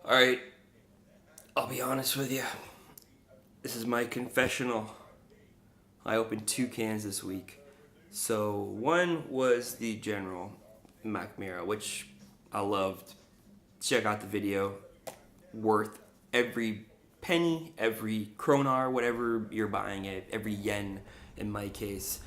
Alright, I'll be honest with you. This is my confessional. I opened 2 cans this week. So, one was the General Macmira, which I loved. Check out the video. Worth every penny, every kronar, whatever you're buying it, every yen in my case.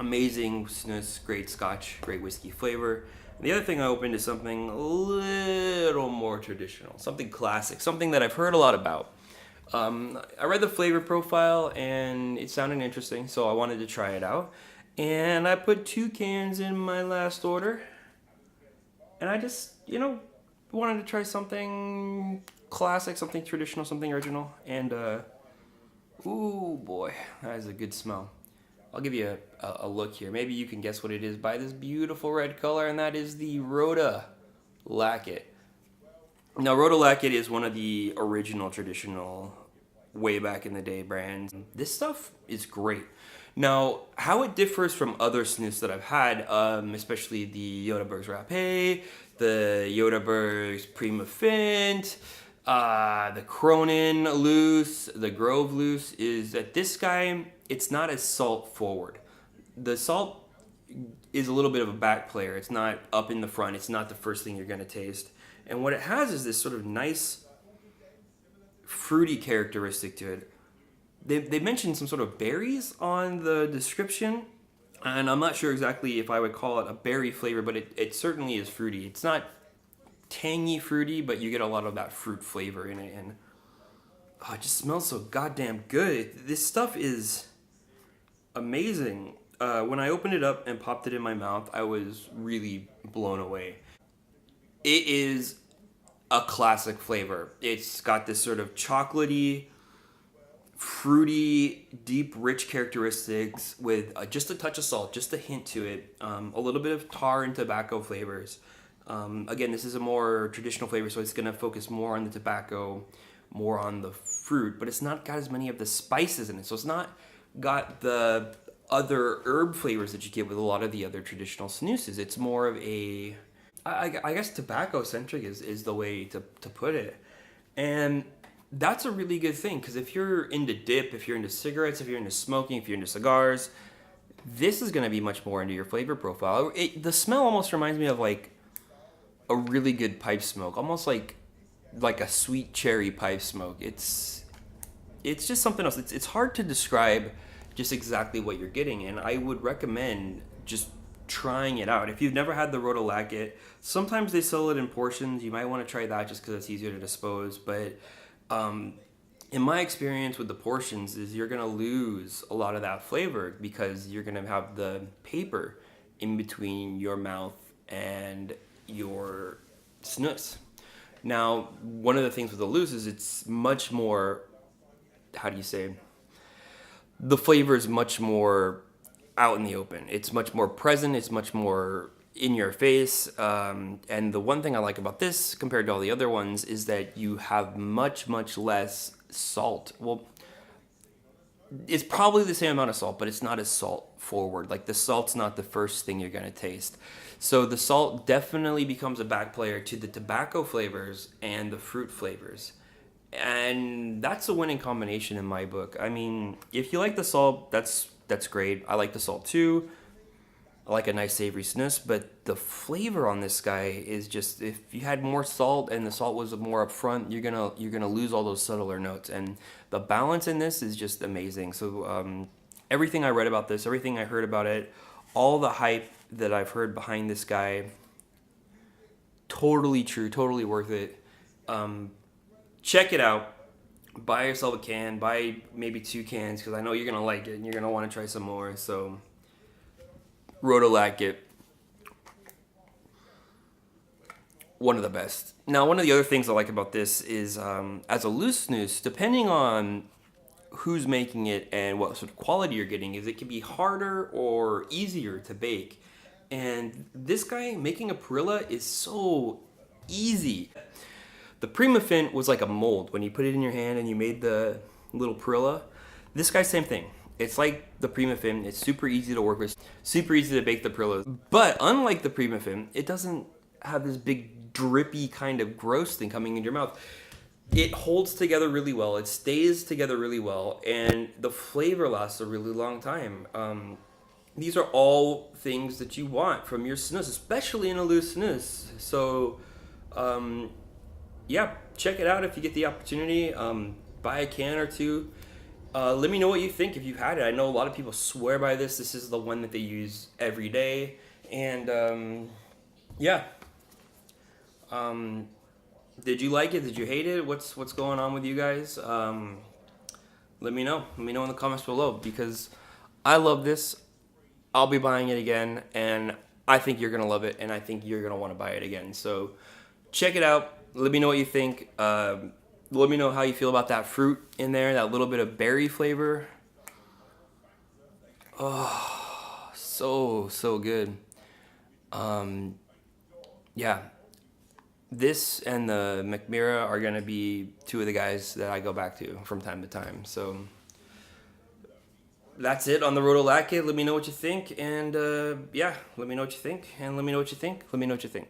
Amazing snus, great scotch, great whiskey flavor. And the other thing I opened is something a little more traditional, something classic, something that I've heard a lot about. I read the flavor profile and it sounded interesting, so I wanted to try it out. And I put 2 cans in my last order. And I just, wanted to try something classic, something traditional, something original. And, ooh boy, that is a good smell. I'll give you a look here. Maybe you can guess what it is by this beautiful red color, and that is the Röda Laket. Now, Röda Laket is one of the original traditional, way back in the day brands. This stuff is great. Now, how it differs from other snus that I've had, especially the Yodaberg's Rapé, the Yodaberg's Prima Fint, the Cronin Loose, the Grove Loose, is that this guy, it's not as salt forward. The salt is a little bit of a back player. It's not up in the front. It's not the first thing you're going to taste. And what it has is this sort of nice fruity characteristic to it. They mentioned some sort of berries on the description, and I'm not sure exactly if I would call it a berry flavor, but it certainly is fruity. It's not tangy fruity, but you get a lot of that fruit flavor in it, and it just smells so goddamn good. This stuff is amazing. When I opened it up and popped it in my mouth, I was really blown away. It is a classic flavor. It's got this sort of chocolatey, fruity, deep, rich characteristics with just a touch of salt, just a hint to it, a little bit of tar and tobacco flavors. Again, this is a more traditional flavor, so it's going to focus more on the tobacco, more on the fruit, but it's not got as many of the spices in it. So it's not got the other herb flavors that you get with a lot of the other traditional snoozes. It's more of a, I guess tobacco-centric is the way to put it. And that's a really good thing, because if you're into dip, if you're into cigarettes, if you're into smoking, if you're into cigars, this is going to be much more into your flavor profile. The smell almost reminds me of like a really good pipe smoke, almost like a sweet cherry pipe smoke. It's just something else. It's hard to describe just exactly what you're getting, and I would recommend just trying it out. If you've never had the Röda Laket, sometimes they sell it in portions. You might want to try that just because it's easier to dispose, but in my experience with the portions is you're going to lose a lot of that flavor because you're going to have the paper in between your mouth and your snus. Now, one of the things with the loose is it's much more, how do you say, the flavor is much more out in the open. It's much more present. It's much more in your face. And the one thing I like about this compared to all the other ones is that you have much, much less salt. Well, it's probably the same amount of salt, but it's not as salt forward. Like the salt's not the first thing you're going to taste. So the salt definitely becomes a back player to the tobacco flavors and the fruit flavors. And that's a winning combination in my book. I mean, if you like the salt, that's great. I like the salt too. I like a nice savory snus, but the flavor on this guy is just, if you had more salt and the salt was more upfront, you're gonna lose all those subtler notes. And the balance in this is just amazing. So everything I read about this, everything I heard about it, all the hype that I've heard behind this guy, totally true, totally worth it. Check it out. Buy yourself a can. Buy maybe 2 cans because I know you're gonna like it and you're gonna want to try some more. So, Röda Laket, one of the best. Now, one of the other things I like about this is, as a loose snus, depending on who's making it and what sort of quality you're getting, is it can be harder or easier to bake. And this guy making a perilla is so easy. The Prima Fint was like a mold. When you put it in your hand and you made the little perilla, this guy, same thing. It's like the Prima Fint. It's super easy to work with, super easy to bake the perillas. But unlike the Prima Fint, it doesn't have this big drippy kind of gross thing coming into your mouth. It holds together really well. It stays together really well, and the flavor lasts a really long time. These are all things that you want from your snus, especially in a loose snus. So, yeah, check it out if you get the opportunity. Buy a can or two. Let me know what you think if you've had it. I know a lot of people swear by this. This is the one that they use every day. And yeah. Did you like it? Did you hate it? What's going on with you guys? Let me know. Let me know in the comments below, because I love this. I'll be buying it again, and I think you're gonna love it, and I think you're gonna want to buy it again. So check it out. Let me know what you think. Let me know how you feel about that fruit in there, that little bit of berry flavor. Oh, so good. Yeah, this and the McMira are gonna be two of the guys that I go back to from time to time. So that's it on the Röda Laket. Let me know what you think, and yeah, let me know what you think, and let me know what you think. Let me know what you think.